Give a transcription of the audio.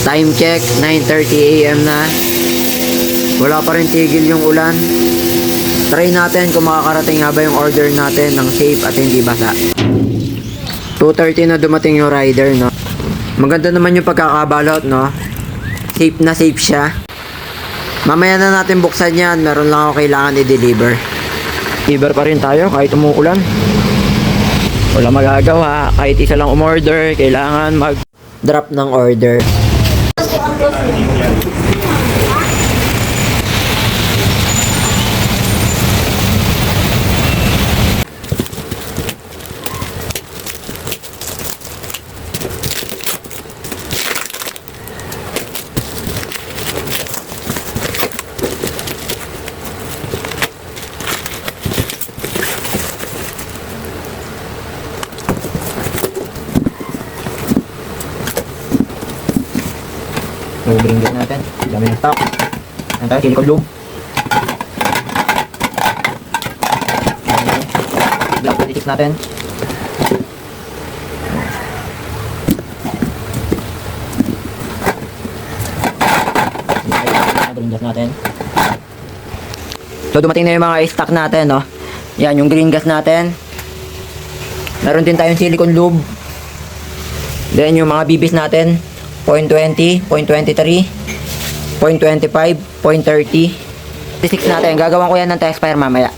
Time check, 9:30 AM na. Wala pa rin tigil yung ulan. Try natin kung makakarating nga ba yung order natin ng safe at hindi basa. 2:30 na dumating yung rider, no? Maganda naman yung pagkakabalot, no? Safe na safe siya. Mamaya na natin buksan yan. Meron lang ako kailangan i-deliver. Deliver pa rin tayo kahit umuulan. Wala magagawa. Kahit isa lang umorder, kailangan mag-drop ng order. Bring natin. Dami ng stock. Ayan tayo, silicone lube. Black 26 natin. Green gas natin. So dumating na yung mga stock natin, no? Yan, yung green gas natin. Meron din tayong silicone lube. Then yung mga bibis natin. 0.20, 0.23, 0.25, 0.30. 6 natin. Gagawin ko yan ng test fire mamaya.